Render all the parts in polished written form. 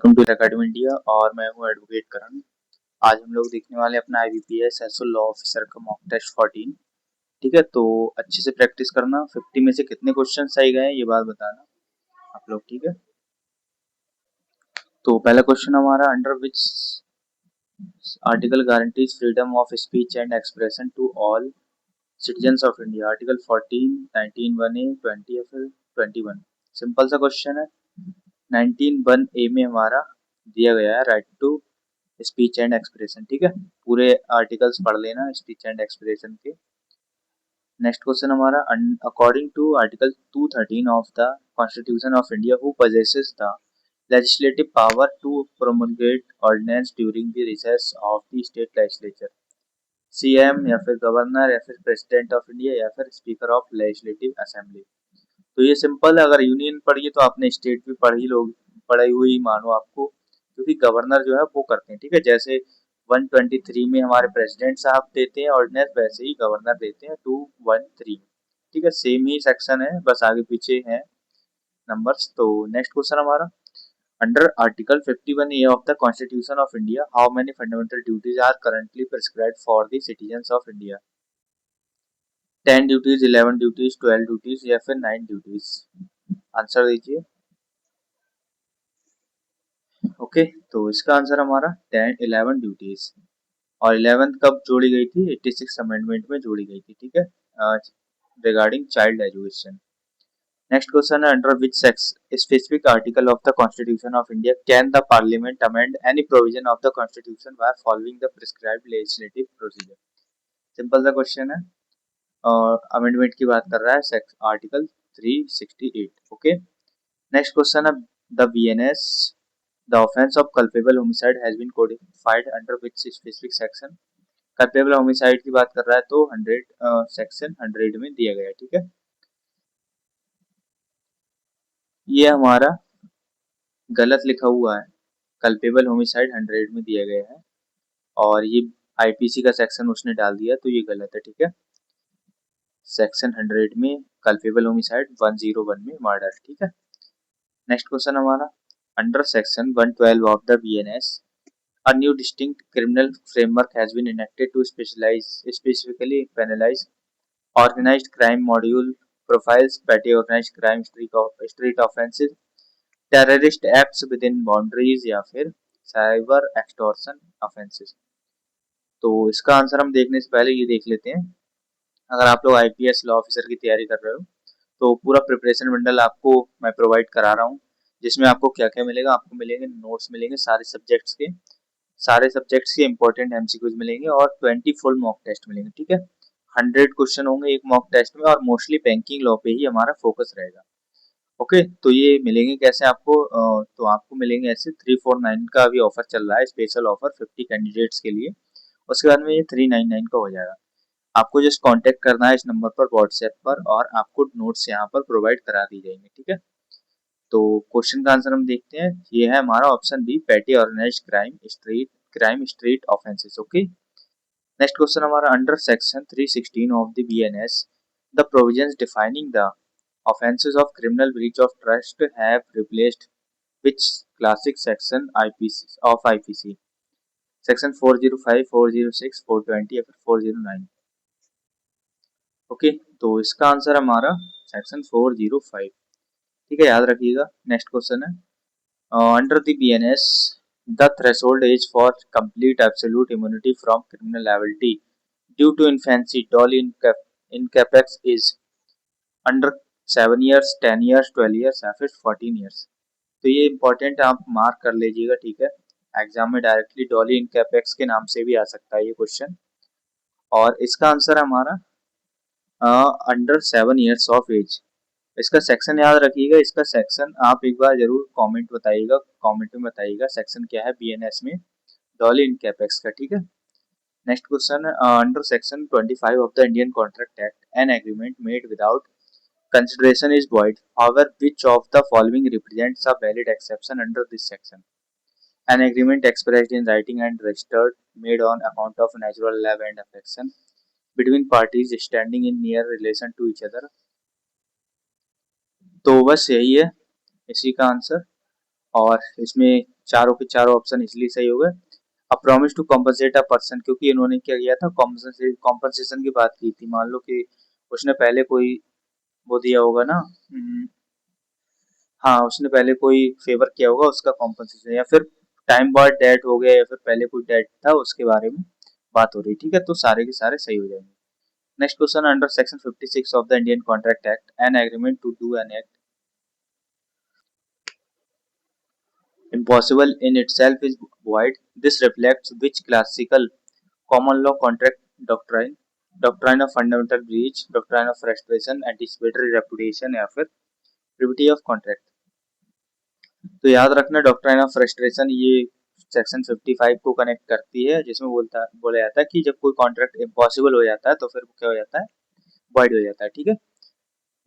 Welcome to academy India और मैं हूं एडवोकेट करण। आज हम लोग देखने वाले अपना आईबीपीएस एसओ लॉ ऑफिसर का मॉक टेस्ट 14। ठीक है, तो अच्छे से प्रैक्टिस करना। 50 में से कितने क्वेश्चन सही गए ये बात बताना आप लोग। ठीक है, तो पहला क्वेश्चन हमारा, under which article guarantees freedom of speech and expression to all citizens of India. Article 14, 19 1A, 20 या फिर 21। सिंपल सा क्वेश्चन है। 19 1A में हमारा दिया गया है right to speech and expression. ठीक है, पूरे आर्टिकल्स पढ़ लेना स्पीच एंड एक्सप्रेशन के। नेक्स्ट क्वेश्चन हमारा, according to article 213 of the constitution of India, who possesses the legislative power to promulgate ordinance during the recess of the state legislature? CM या फिर governor या फिर president of India या फिर speaker of legislative assembly. तो ये simple है, अगर यूनियन पढ़ी तो आपने स्टेट भी पढ़ी लोग, पढ़ी हुई मानो आपको, क्योंकि गवर्नर जो है वो करते हैं। ठीक है, जैसे 123 में हमारे प्रेसिडेंट साहब देते हैं ऑर्डिनेंस, वैसे ही गवर्नर देते हैं 213। ठीक है, सेम ही सेक्शन है, बस आगे पीछे है नंबर्स। तो नेक्स्ट क्वेश्चन हमारा, under article 51A of the Constitution of India, how many fundamental duties are currently prescribed for the citizens of India? 10 duties, 11 duties, 12 duties या फिर 9 ड्यूटीज? आंसर दीजिए। ओके, तो इसका आंसर हमारा 10 11 ड्यूटीज। और 11th कब जोड़ी गई थी? 86 अमेंडमेंट में जोड़ी गई थी। ठीक है, regarding child education. Next question है, under which specific article of the constitution of India can the parliament amend any provision of the constitution by following the prescribed legislative procedure? Simple सा question है और amendment की बात कर रहा है article 368। Okay, next question है, the BNS, the offense of culpable homicide has been codified under which specific section? culpable homicide की बात कर रहा है तो 100 सेक्शन 100 में दिया गया है। ठीक है, ये हमारा गलत लिखा हुआ है, culpable homicide 100 में दिया गया है और ये आईपीसी का सेक्शन उसने डाल दिया, तो ये गलत है। ठीक है, सेक्शन 100 में culpable homicide, 101 में मर्डर। ठीक है, नेक्स्ट क्वेश्चन हमारा, under section 112 of the BNS, a new distinct criminal framework has been enacted to specifically penalize organized crime, module profiles, petty organized crime, street offenses, terrorist acts within boundaries या फिर cyber extortion offenses। तो इसका answer हम देखने से पहले ये देख लेते हैं। अगर आप लोग आईपीएस लॉ ऑफिसर की तैयारी कर रहे हो तो पूरा प्रिपरेशन बंडल आपको मैं प्रोवाइड करा रहा हूँ, जिसमें आपको क्या क्या मिलेगा। आपको मिलेंगे नोट्स, मिलेंगे सारे सब्जेक्ट्स के, सारे सब्जेक्ट्स के इंपॉर्टेंट एमसीक्यूज मिलेंगे और 20 फुल मॉक टेस्ट मिलेंगे। ठीक है, 100 क्वेश्चन होंगे एक मॉक टेस्ट में और मोस्टली बैंकिंग लॉ पे ही हमारा फोकस रहेगा। ओके, तो ये मिलेंगे कैसे आपको? तो आपको मिलेंगे ऐसे 349 का अभी ऑफर चल रहा है, स्पेशल ऑफर 50 कैंडिडेट्स के लिए। उसके बाद में ये 399 का हो जाएगा। आपको जस्ट कांटेक्ट करना है इस नंबर पर व्हाट्सएप पर और आपको नोट्स यहाँ पर प्रोवाइड करा दी जाएंगे। ठीक है, तो क्वेश्चन का आंसर हम देखते हैं। ये है हमारा option B, petty organised crime street offences. Okay, next question हमारा, under section 316 of the BNS, the provisions defining the offenses of criminal breach of trust have replaced which classic section of IPC? Section 405, 406, 420 या फिर 409? Okay, तो इसका answer हमारा section 405। ठीक है, याद रखिएगा। नेक्स्ट क्वेश्चन है, under the BNS, the threshold age for complete absolute immunity from criminal liability due to infancy doli incapax is under 7 years, 10 years, 12 years या फिर 14 ईयर्स? तो ये इंपॉर्टेंट आप मार्क कर लीजिएगा। ठीक है, एग्जाम में डायरेक्टली डॉली इनकैपेक्स के नाम से भी आ सकता है ये क्वेश्चन, और इसका आंसर हमारा अंडर 7 ईयर्स ऑफ एज। इसका सेक्शन याद रखिएगा, इसका सेक्शन आप एक बार जरूर कमेंट बताइएगा, कमेंट में बताइएगा सेक्शन क्या है बीएनएस में डॉली इनकैपेक्स का। ठीक है, next question, under section 25 of the Indian contract act, an agreement made without consideration is void. However, which of the following represents a valid exception under this section? An agreement expressed in writing and registered, made on account of natural love and affection between parties standing in near relation to each other. तो बस यही है इसी का answer, और इसमें चारों के चारों ऑप्शन इसलिए सही हो गए। A promise to compensate a person, क्योंकि इन्होंने क्या किया था, कॉम्पनसेशन की बात की थी। मान लो कि उसने पहले कोई वो दिया होगा ना, हाँ उसने पहले कोई फेवर किया होगा, उसका कॉम्पनसेशन, या फिर टाइम बार्ड डेट हो गया, या फिर पहले कोई डेट था उसके बारे में बात हो रही। ठीक है, तो सारे के सारे सही हो जाएंगे। Next question, under section 56 of the Indian contract act an agreement to do an act impossible in itself is void. This reflects which classical common law contract doctrine? Doctrine of fundamental breach, doctrine of frustration, anticipatory repudiation, या फिर privity of contract। तो याद रखना, doctrine of frustration ये section 55 को connect करती है, जिसमें बोला जाता है कि जब कोई कॉन्ट्रैक्ट इम्पॉसिबल हो जाता है तो फिर क्या हो जाता है, वॉइड हो जाता है। ठीक है,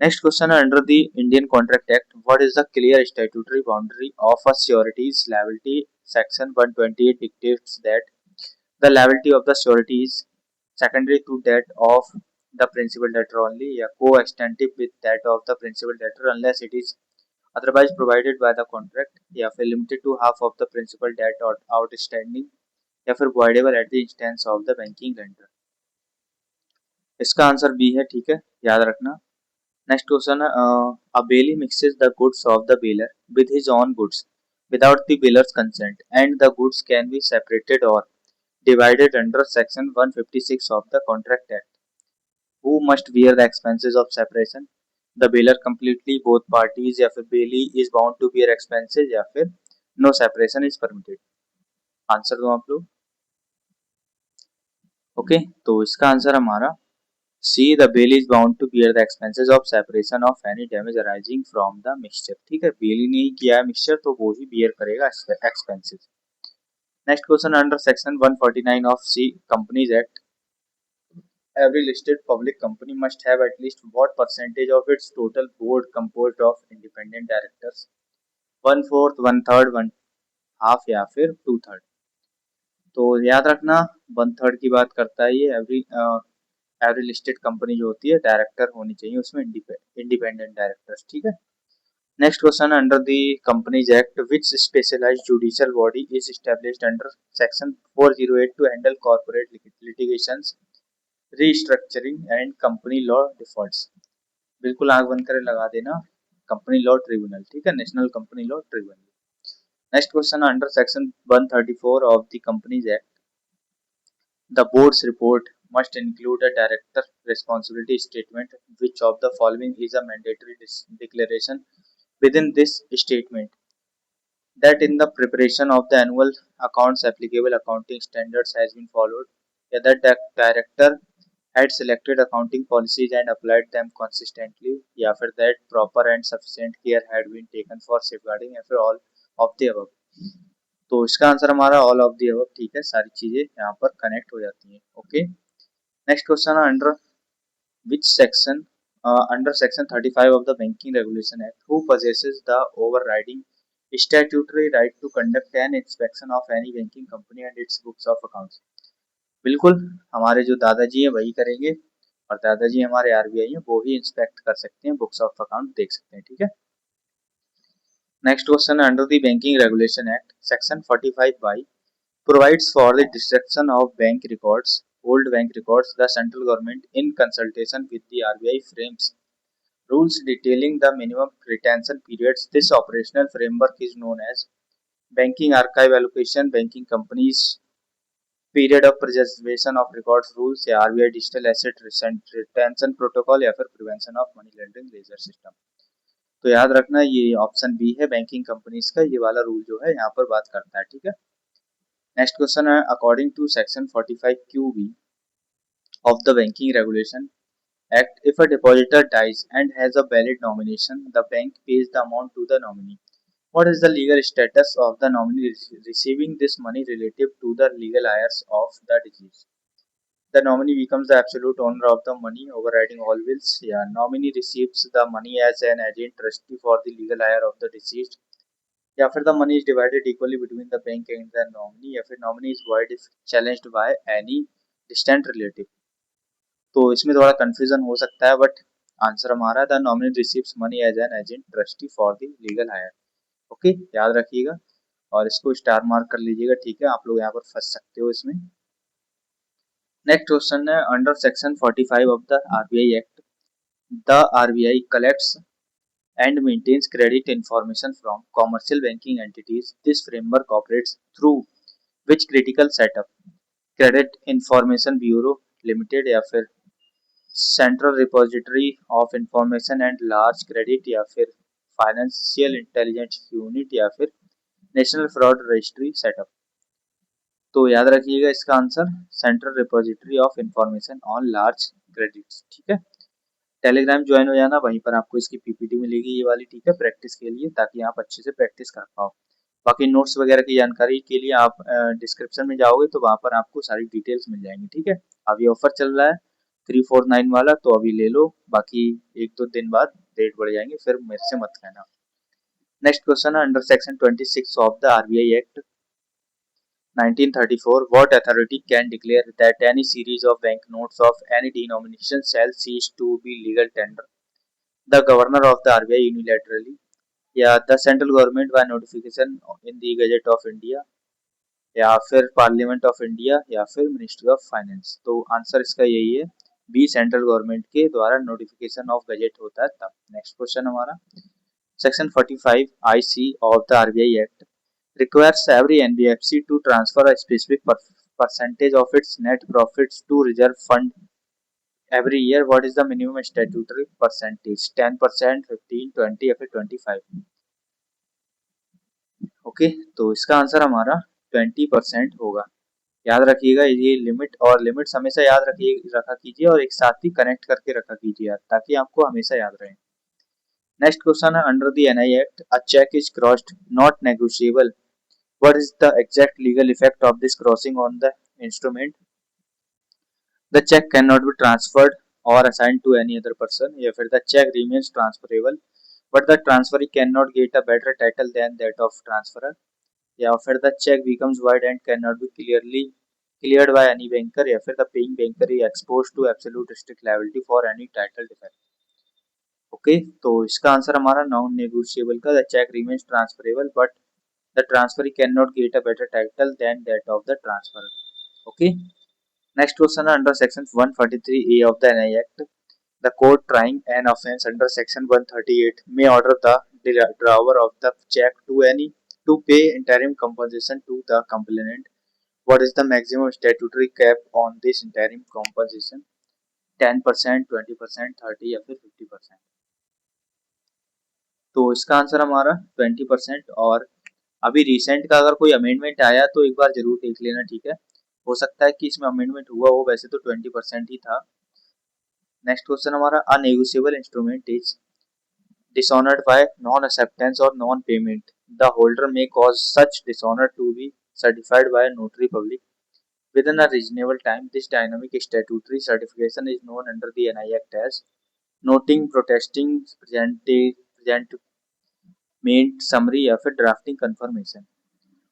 नेक्स्ट क्वेश्चन है, under the Indian contract act what is the clear statutory boundary of a sureties liability? Section 128 dictates that the liability of the surety is secondary to that of the principal debtor only, या co-extensive with that of the principal debtor unless it is otherwise provided by the contract, या फिर limited to half of the principal debt or outstanding, या फिर voidable at the instance of the banking lender। इसका answer B है। ठीक है, याद रखना। नेक्स्ट क्वेश्चन है, a bailey mixes the goods of the bailor with his own goods without the bailor's consent and the goods can be separated or divided under section 156 of the contract act। Who must bear the expenses of separation? The bailor completely, both parties, या फिर bailey is bound to bear expenses, या फिर no separation is permitted। Answer दो आप लोग। Okay, तो इसका answer हमारा सी, the bailey is bound to bear the expenses of separation of any damage arising from the mixture। ठीक है, bailey ने ही किया है मिक्सचर तो वो ही bear करेगा expenses। Next question, under section 149 of the companies act every listed public company must have at least what percentage of its total board composed of independent directors? 1/4, 1/3, 1/2, या फिर 2/3। तो याद रखना, 1/3 की बात करता है ये। एवरी लिस्टेड कंपनी जो होती है, डायरेक्टर होनी चाहिए उसमें इंडिपेंडेंट डायरेक्टर्स। ठीक है, next question, under the companies act which specialized judicial body is established under section 408 to handle corporate litigations, restructuring and company law defaults? बिल्कुल आंख बंद करके लगा देना, कंपनी लॉ ट्रिब्यूनल। ठीक है, national company law tribunal. Next question, under section 134 of the companies act the boards report must include a director responsibility statement. Which of the following is a mandatory declaration within this statement? That in the preparation of the annual accounts applicable accounting standards has been followed, या that the director had selected accounting policies and applied them consistently, या फिर that proper and sufficient care had been taken for safeguarding, या फिर all of the above। तो इसका answer हमारा all of the above. ठीक है, सारी चीजें यहाँ पर कनेक्ट हो जाती हैं। ओके, नेक्स्ट क्वेश्चन है, under which section under section 35 of the banking regulation act who possesses the overriding statutory right to conduct an inspection of any banking company and its books of accounts? बिल्कुल हमारे जो दादाजी हैं वही करेंगे, और दादाजी हमारे आरबीआई हैं, वो ही इंस्पेक्ट कर सकते हैं, बुक्स ऑफ अकाउंट देख सकते हैं। ठीक है, नेक्स्ट क्वेश्चन है, under the banking regulation act section 45 by provides for the destruction of bank records, old bank records. The central government, in consultation with the RBI, frames rules detailing the minimum retention periods. This operational framework is known as Banking Archive Allocation, Banking Companies Period of Preservation of Records Rules, या RBI Digital Asset Retention Protocol, या फिर Prevention of Money Laundering Ledger System। तो याद रखना, ये option B है, banking companies का ये वाला रूल जो है यहाँ पर बात करता है। ठीक है, नेक्स्ट क्वेश्चन है, according to section 45 QB of the Banking Regulation Act, if a depositor dies and has a valid nomination, the bank pays the amount to the nominee. What is the legal status of the nominee receiving this money relative to the legal heirs of the deceased? The nominee becomes the absolute owner of the money, overriding all wills. Yeah, nominee receives the money as an agent trustee for the legal heir of the deceased, या फिर the money is divided equally between the bank and the nominee, या फिर nominee is void if challenged by any distant relative। तो इसमें थोड़ा confusion हो सकता है, बट आंसर हमारा the nominee receives money as an agent trustee for the legal heir. Okay, याद रखिएगा। और इसको स्टार मार्क कर लीजिएगा, ठीक है, आप लोग यहाँ पर फंस सकते हो इसमें। नेक्स्ट क्वेश्चन है, under section 45 of the RBI act the RBI collects and maintains credit information from commercial banking entities. This framework operates through which critical setup? Credit Information Bureau Limited या फिर central repository of information and large credit या फिर financial intelligence unit या फिर national fraud registry setup. तो याद रखिएगा इसका answer central repository of information on large credits, ठीक है। टेलीग्राम ज्वाइन हो जाना, वहीं पर आपको इसकी पीपीटी मिलेगी ये वाली, ठीक है, प्रैक्टिस के लिए, ताकि आप अच्छे से प्रैक्टिस कर पाओ। बाकी नोट्स वगैरह की जानकारी के लिए आप डिस्क्रिप्शन में जाओगे तो वहां पर आपको सारी डिटेल्स मिल जाएंगी, ठीक है। अब ये ऑफर चल रहा है 349 वाला, तो अभी ले लो, बाकी एक दो दिन बाद रेट बढ़ जाएंगे, फिर मेरे से मत कहना। नेक्स्ट क्वेश्चन है, under section 26 of the RBI act 1934, what authority can declare that any series of banknotes of any denomination shall cease to be legal tender? The governor of the RBI unilaterally, या the central government by notification in the Gazette of India, या फिर parliament of India, या फिर ministry of finance. तो answer इसका यही है, B central government के द्वारा नोटिफिकेशन ऑफ गजेट होता है तब। नेक्स्ट क्वेश्चन हमारा, section 45 IC of the RBI Act requires every NBFC to transfer a specific percentage of its net profits to reserve fund every year. What is the minimum statutory percentage? 10%, 15, 20 या फिर 25? Okay, तो इसका answer हमारा 20% होगा। याद रखिएगा ये limit, और लिमिट्स हमेशा याद रखा कीजिए और एक साथ ही कनेक्ट करके रखा कीजिए ताकि आपको हमेशा याद रहे। नेक्स्ट क्वेश्चन है, under the NI act a cheque is crossed not negotiable, what is the exact legal effect of this crossing on the instrument? The cheque can not be transferred और assigned to any other person, या फिर the cheque remains transferable but the transferee can not get a better title than that of transferor, या फिर the cheque becomes void and can not B cleared by any banker, या फिर the paying banker is exposed to absolute strict liability for any title defect. Okay, तो इसका answer हमारा non negotiable का the cheque remains transferable but the transferee can not get a better title than that of the transfer. Okay, next question है, under section 143A of the NI act the court trying an offence under section 138 may order the drawer of the check to pay interim compensation to the complainant. What is the maximum statutory cap on this interim compensation? 10%, 20%, 30 या फिर 50%? तो इसका answer हमारा 20%। और अभी recent का अगर कोई अमेंडमेंट आया तो एक बार जरूर देख लेना, ठीक है, हो सकता है कि इसमें अमेंडमेंट हुआ हो, वैसे तो 20% ही था। नेक्स्ट क्वेश्चन हमारा, unnegotiable instrument is dishonored by non-acceptance or non-payment. The holder may cause such dishonor to be certified by a notary public within a reasonable time. This dynamic statutory certification is known under the NI Act as noting, protesting, presentment, summary या फिर drafting confirmation.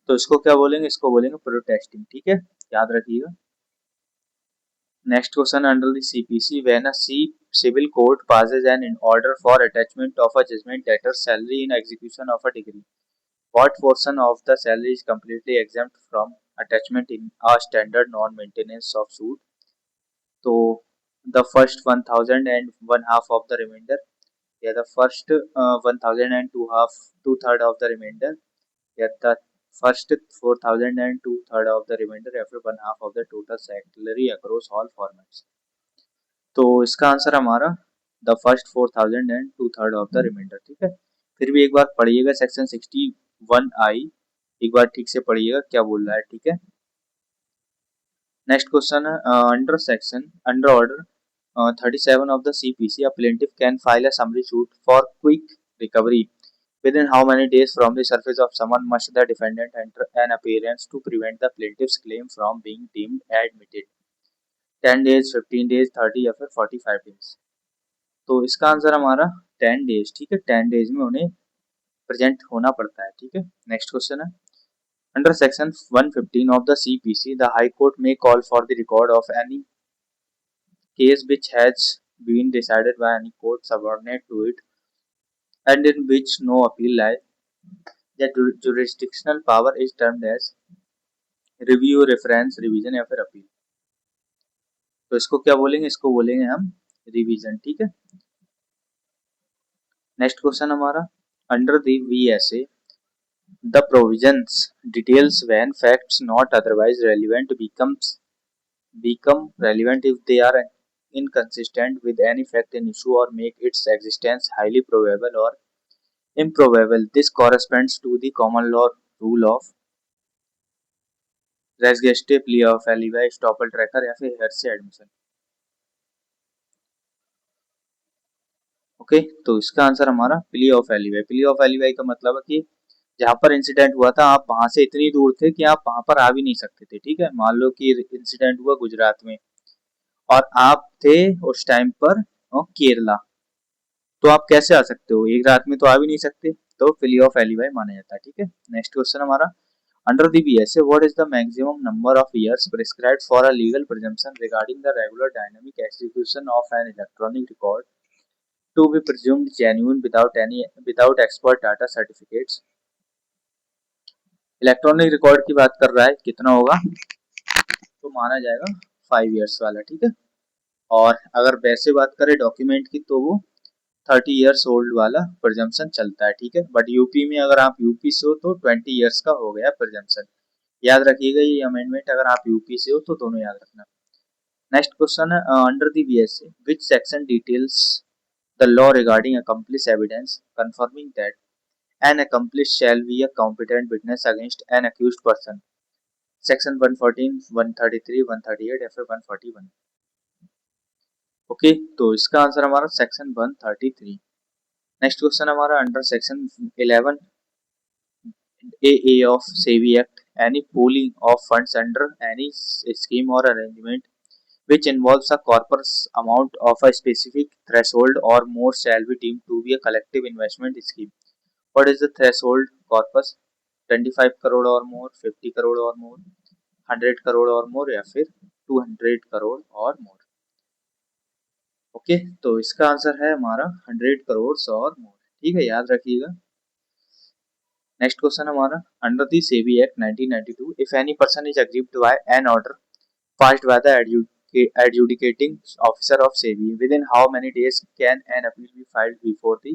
तो इसको क्या बोलेंगे? इसको बोलेंगे protesting, ठीक है, याद रखिएगा। Next question, under the CPC when a civil court passes an order for attachment of a judgment debtor's salary in execution of a decree, what portion of the salary is completely exempt from attachment in a standard non-maintenance of suit? तो the first 1000 and one half of the remainder, या the first 1000 and two third of the remainder, या the first 4000 and two third of the remainder, या फिर one half of the total salary across all formats? तो इसका answer हमारा the first 4000 and two third of the remainder, ठीक है। फिर भी एक बार पढ़िएगा सेक्शन 61I, एक बार ठीक से पढ़िएगा क्या बोल रहा है, ठीक है। नेक्स्ट क्वेश्चन है, under order 37 of the CPC, a plaintiff can file a summary suit for quick recovery within how many days from the surface of someone must the defendant enter an appearance to prevent the plaintiff's claim from being deemed admitted? 10 days, 15 days, 30 या फिर 45 days? तो इसका answer हमारा 10 days, ठीक है, 10 days में उन्हें present होना पड़ता है, ठीक है। नेक्स्ट क्वेश्चन है, under section 115 of the CPC the high court में call for the record of any case which has been decided by any court subordinate to it and in which no appeal lies. या jurisdictional power is termed as review, reference, revision या फिर appeal. तो इसको क्या बोलेंगे, इसको बोलेंगे हम रिवीजन, ठीक है। नेक्स्ट क्वेश्चन हमारा, under the VSA the provisions details when facts not otherwise relevant become relevant if they are inconsistent with any fact in issue or make its existence highly probable or improbable. This corresponds to the common law rule of res geste, plea of alibi, estoppel tracker या फिर hearsay admission। Okay, तो इसका answer हमारा plea of alibi. Plea of alibi का मतलब है कि जहां पर इंसिडेंट हुआ था आप वहां से इतनी दूर थे कि आप वहां पर आ भी नहीं सकते थे, ठीक है। मान लो कि इंसिडेंट हुआ गुजरात में और आप थे उस टाइम पर केरला, तो आप कैसे आ सकते हो, एक रात में तो आ भी नहीं सकते, तो प्ली ऑफ एलिबाई माना जाता है, ठीक है। नेक्स्ट क्वेश्चन हमारा, under the BSA what is the maximum number of years prescribed for a legal presumption regarding the regular dynamic execution of an electronic record to be presumed genuine without expert data certificates। Electronic record की बात कर रहा है, कितना होगा, तो माना जाएगा 5 इयर्स वाला, ठीक है। और अगर वैसे बात करें डॉक्यूमेंट की तो वो 30 इयर्स ओल्ड वाला प्रिजम्पशन चलता है, ठीक है। बट यूपी में अगर आप यूपी से हो तो 20 इयर्स का हो गया प्रिजम्पशन। याद रखिएगा ये अमेंडमेंट, अगर आप यूपी से हो तो दोनों याद रखना। नेक्स्ट क्वेश्चन है, under the BSA which section details the law regarding accomplice evidence confirming that an accomplice shall be a competent witness against an accused person। Section 114, 133, 138 या फिर 141। ओके, तो इसका आंसर हमारा सेक्शन 133। नेक्स्ट क्वेश्चन हमारा, under section 11 AA of SEBI Act any pooling of funds under any scheme or arrangement which involves a corpus amount of a specific threshold or more shall be deemed to be a collective investment scheme। What is the threshold corpus? 25 crore और मोर, 50 करोड़ और मोर, 100 करोड़ और मोर या फिर 200 करोड़ और मोर। Okay, तो इसका answer है हमारा 100 करोड़ और मोर, ठीक है, याद रखिएगा। नेक्स्ट क्वेश्चन हमारा, under the SEBI act 1992 if any person is aggrieved by an order passed by the adjudicating officer of SEBI, within how many days can an appeal be filed before the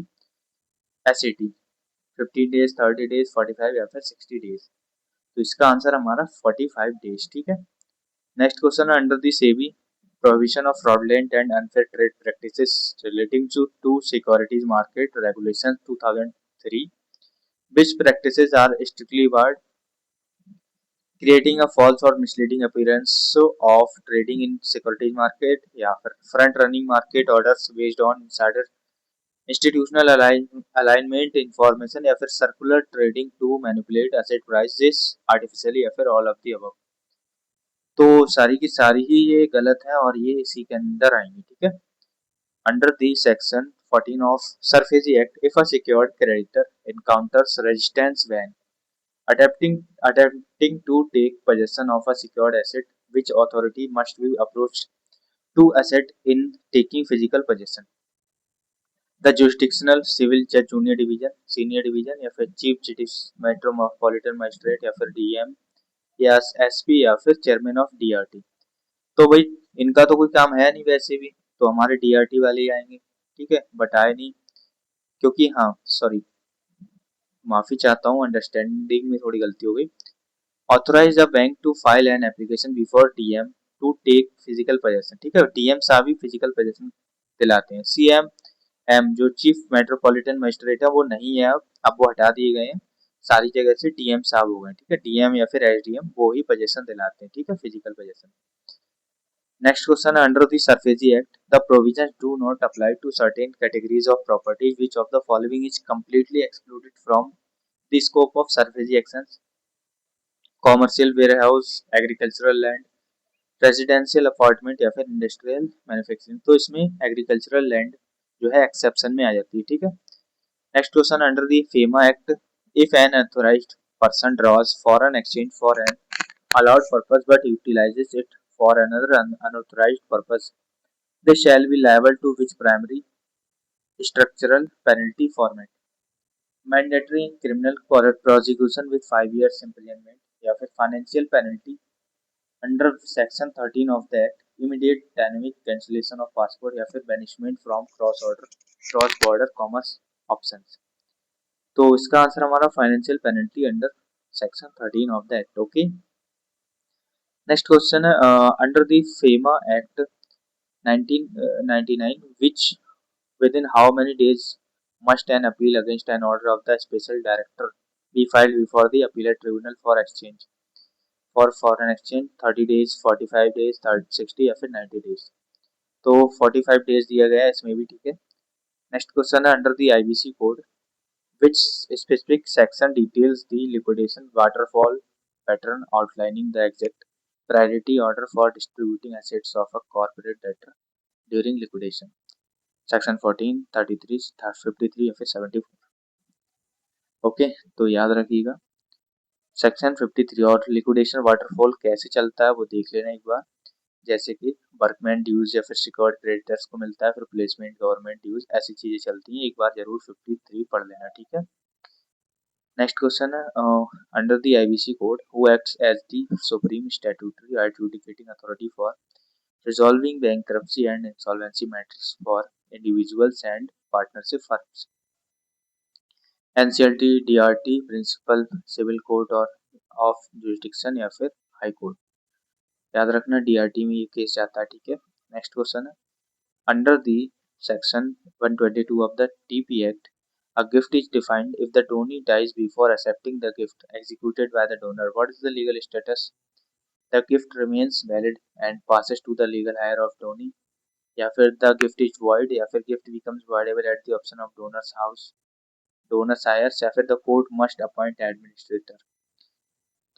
SAT? 15 days, 30 days, 45 या फिर 60 days। तो इसका answer हमारा 45 days, ठीक है। Next question है, under the SEBI prohibition of fraudulent and unfair trade practices relating to securities market regulations 2003, which practices are strictly barred? Creating a false or misleading appearance of trading in securities market या फिर front running market orders based on insider institutional alignment information या फिर circular trading to manipulate asset prices artificially या फिर all of the above। तो सारी की सारी ही ये गलत है और ये इसी के अंदर आएंगे, ठीक है। Under the section 14 of SARFAESI act if a secured creditor encounters resistance when attempting to take possession of a secured asset, which authority must be approached to asset in taking physical possession? The jurisdictional civil judge junior division, senior division या फिर chief justice metropolitan magistrate या फिर DM या SP या फिर chairman of DRT। तो भाई इनका तो कोई काम है नहीं वैसे भी, तो हमारे DRT वाले ही आएंगे, ठीक है। बट आए नहीं क्योंकि, हाँ सॉरी, माफी चाहता हूँ, अंडरस्टैंडिंग में थोड़ी गलती हो गई। Authorize the bank to file an application before DM to take physical possession, ठीक है। DM साहब ही फिजिकल पोजेशन दिलाते हैं। CM जो चीफ मेट्रोपॉलिटन मजिस्ट्रेट है वो नहीं है, अब वो हटा दिए गए हैं, सारी जगह से DM साहब हो गए, ठीक है। DM या फिर SDM वो ही पोजेशन दिलाते हैं, ठीक है, फिजिकल पोजेशन। नेक्स्ट क्वेश्चन है, under the SARFAESI act the provisions do not apply to certain categories of properties which of the following is completely excluded from the scope of SARFAESI actions? Commercial warehouse, agricultural land, residential apartment या फिर industrial manufacturing. तो इसमें agricultural land जो है exception में आ जाती है, ठीक है। Next question, under the FEMA act if an authorized person draws foreign exchange for an allowed purpose but utilizes it for another unauthorized purpose, they shall be liable to which primary structural penalty format? Mandatory criminal prosecution with 5 years imprisonment या फिर financial penalty under section 13 of the act, immediate dynamic cancellation of passport या फिर banishment from cross border commerce option. तो इसका answer हमारा financial penalty under section 13 of the act. Okay, next question है under the FEMA act 1999 which within how many days must an appeal against an order of the special director be filed before the appellate tribunal for exchange for foreign exchange? 30 days, 45 days, 30, 60 या फिर 90 days। तो 45 days दिया गया है इसमें भी, ठीक है। नेक्स्ट क्वेश्चन है under the IBC code which specific section details the liquidation waterfall pattern outlining the exact priority order for distributing assets of a corporate debtor during liquidation? Section 14, 33, 53 या फिर 74। ओके, तो याद रखिएगा सेक्शन 53। और liquidation waterfall कैसे चलता है वो देख लेना एक बार, जैसे कि वर्कमैन ड्यूज या फिर सिक्योर्ड क्रेडिटर्स को मिलता है, फिर प्लेसमेंट गवर्नमेंट ड्यूज, ऐसी चीजें चलती हैं। एक बार जरूर 53 पढ़ लेना, ठीक है। नेक्स्ट क्वेश्चन है under the IBC code who acts as the supreme statutory adjudicating authority for resolving bankruptcy and insolvency matters for individuals and partnership firms? NCLT, DRT, principal civil court और ऑफ जुरिडिक्शन या फिर high court. याद रखना DRT में ये case जाता है, ठीक है। नेक्स्ट क्वेश्चन है under the section 122 of the TP Act, a gift is defined if the donee dies before accepting the gift executed by the donor. What is the legal status? The gift remains valid and passes to the legal heir of donee, या फिर the gift is void, या फिर gift becomes voidable at the option of donor's house, donor's heirs, या फिर the court must appoint administrator।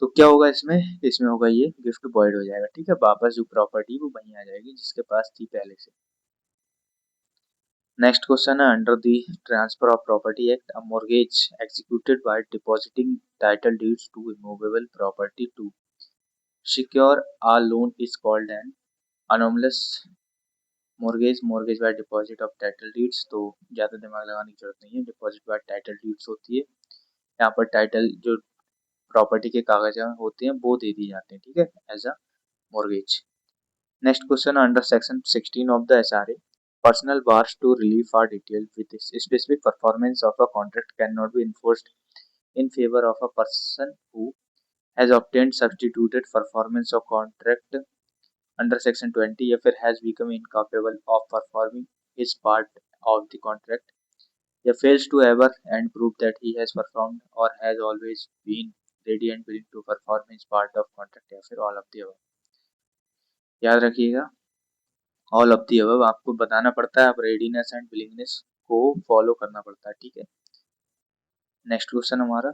तो क्या होगा इसमें, इसमें होगा ये गिफ्ट void हो जाएगा, ठीक है। वापस जो प्रॉपर्टी वो वहीं आ जाएगी जिसके पास थी पहले से। नेक्स्ट क्वेश्चन है under the transfer of property act, a mortgage executed by depositing title deeds to immovable property to secure a loan is called an anomalous mortgage. Mortgage by deposit of title deeds, तो ज्यादा दिमाग लगाने की जरूरत नहीं है, deposit bye title deeds होती है। यहाँ पर टाइटल जो प्रॉपर्टी के कागज होते हैं वो दे दिए जाते हैं, ठीक है, as a mortgage. Next question under section 16 of the SRA, personal bars to relief are detailed with this. Specific performance of a contract cannot be enforced in favor of a person who has obtained substituted performance of contract under section 20 या फिर has become incapable of performing his part of the contract या fails to ever and prove that he has performed or has always been ready and willing to perform his part of contract या फिर all of the above। याद रखिएगा all of the above आपको बताना पड़ता है, आप रेडीनेस एंड विलिंगनेस को फॉलो करना पड़ता है, ठीक है। नेक्स्ट क्वेश्चन हमारा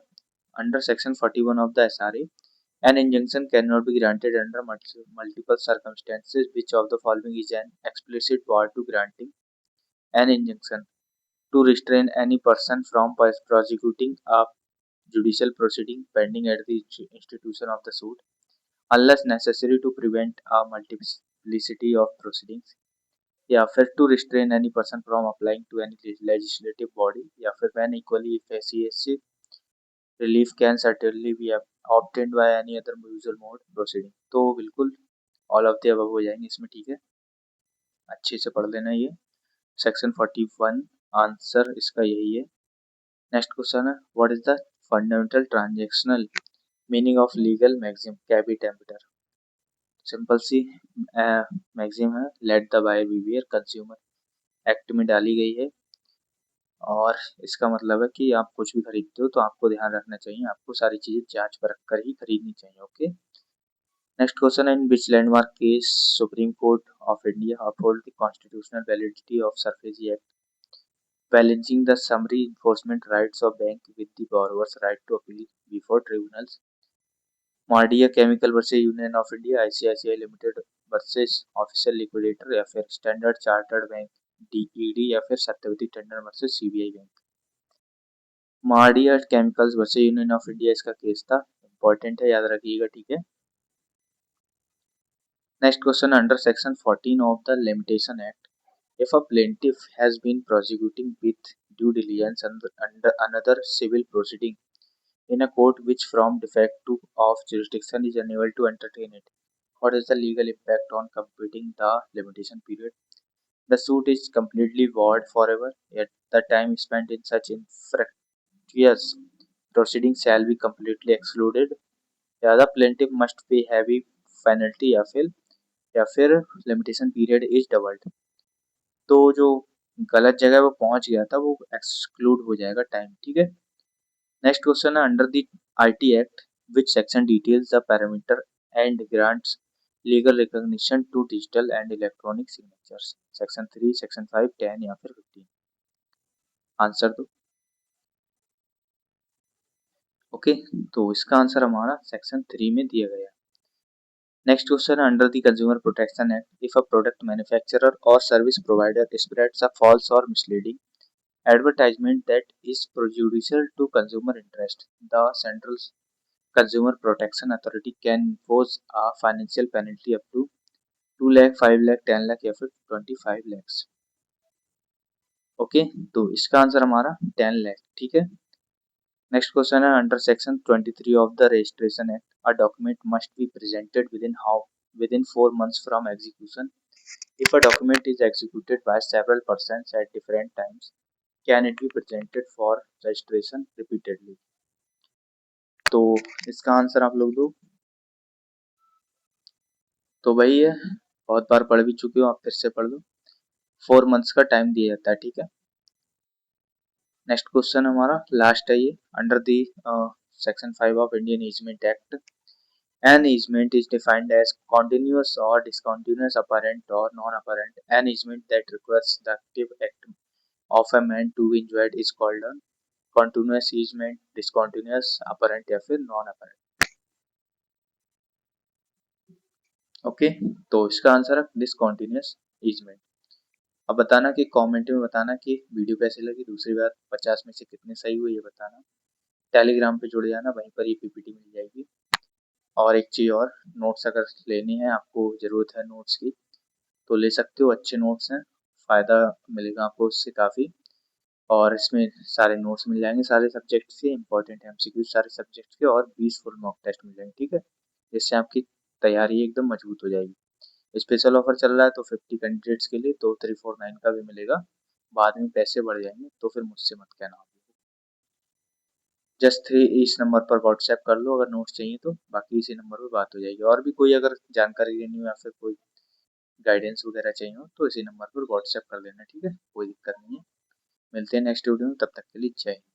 under section 41 of the SRA, an injunction can not be granted under multiple circumstances which of the following is an explicit bar to granting an injunction to restrain any person from prosecuting a judicial proceeding pending at the institution of the suit unless necessary to prevent a multiplicity of proceedings, या फिर to restrain any person from applying to any legislative body, या फिर when equally efficacious relief can certainly be obtained by any other usual mode proceeding. तो बिल्कुल all of the above हो जाएंगे इसमें, ठीक है, अच्छे से पढ़ लेना ये सेक्शन 41 आंसर इसका यही है। नेक्स्ट क्वेश्चन है what is the fundamental transactional meaning of legal maxim कैपिटेम्पिटर। सिंपल सी मैक्सिम है, let the buyer beware consumer act में डाली गई है, और इसका मतलब है कि आप कुछ भी खरीदते हो तो आपको ध्यान रखना चाहिए, आपको सारी चीजें जांच परख कर ही खरीदनी चाहिए। ओके, नेक्स्ट क्वेश्चन है in which landmark case supreme court of India uphold the constitutional validity of SARFAESI act balancing the summary enforcement rights of bank with the borrower's right to appeal before tribunals? Mardia chemical versus union of India, ICICI limited versus official liquidator, या फिर Standard Chartered bank DED, या फिर Satyawati Tandon versus CBI bank. Mardia chemicals versus union of India इसका case था, important है, याद रखिएगा, ठीक है। Next question under section 14 of the Limitation Act, if a plaintiff has been prosecuting with due diligence under another civil proceeding in a court which from defect to of jurisdiction is unable to entertain it. What is the legal impact on completing the limitation period? The suit is completely void forever, yet the time spent in such infructuous proceedings shall be completely excluded. या the plaintiff must pay heavy penalty या फिर limitation period is doubled. तो जो गलत जगह वो पहुंच गया था वो एक्सक्लूड हो जाएगा टाइम, ठीक है। नेक्स्ट क्वेश्चन है under the IT act which section details the parameter and grants legal recognition to digital and electronic signatures. Section 3, section 5, 10 या फिर 15। आंसर दो। ओके, तो इसका आंसर हमारा सेक्शन 3 में दिया गया। नेक्स्ट क्वेश्चन है under the consumer protection act if a product manufacturer or service provider spreads a false or misleading advertisement that is prejudicial to consumer interest, the Central Consumer Protection Authority can impose a financial penalty up to 2 lakh, 5 lakh, 10 lakh या फिर 25 lakhs। Okay, तो इसका answer हमारा 10 लाख, ठीक है। Next question है under section 23 of the registration act a document must be presented within 4 months from execution if a document is executed by several persons at different times can it be presented for registration repeatedly। तो इसका answer आप लोग दो। तो वही है, बहुत बार पढ़ भी चुके हो आप, फिर से पढ़ लो। 4 मंथ्स का टाइम दिया जाता है, ठीक है। नेक्स्ट क्वेश्चन हमारा लास्ट है ये under the section 5 of Indian easement act an easement is defined as continuous or discontinuous apparent or non-apparent an easement that requires the active act of a man to be enjoyed is called a continuous easement, discontinuous, apparent या फिर non apparent। Okay, तो इसका answer है discontinuous easement. अब बताना कि comment में बताना कि वीडियो कैसी लगी। दूसरी बात 50 में से कितने सही हुए ये बताना। टेलीग्राम पे जुड़ जाना, वहीं पर ये पीपीटी मिल जाएगी। और एक चीज और, नोट्स अगर लेनी है, आपको जरूरत है नोट्स की तो ले सकते हो, अच्छे नोट्स हैं, फायदा मिलेगा आपको उससे काफी। और इसमें सारे नोट्स मिल जाएंगे, सारे सब्जेक्ट के इंपॉर्टेंट एमसीक्यू सारे सब्जेक्ट के, और 20 फुल मॉक टेस्ट मिल जाएंगे, ठीक है। जिससे आपकी तैयारी एकदम मजबूत हो जाएगी। स्पेशल ऑफर चल रहा है तो 50 कैंडिडेट्स के लिए तो 349 का भी मिलेगा। बाद में पैसे बढ़ जाएंगे तो फिर मुझसे मत कहना। जस्ट 3 इस नंबर पर व्हाट्सएप कर लो अगर नोट्स चाहिए तो, बाकी इसी नंबर पर बात हो जाएगी। और भी कोई अगर जानकारी लेनी हो या फिर कोई गाइडेंस वगैरह चाहिए हो तो इसी नंबर पर व्हाट्सएप कर लेना, ठीक है, कोई दिक्कत नहीं है। मिलते हैं नेक्स्ट वीडियो में, तब तक के लिए जय हिंद।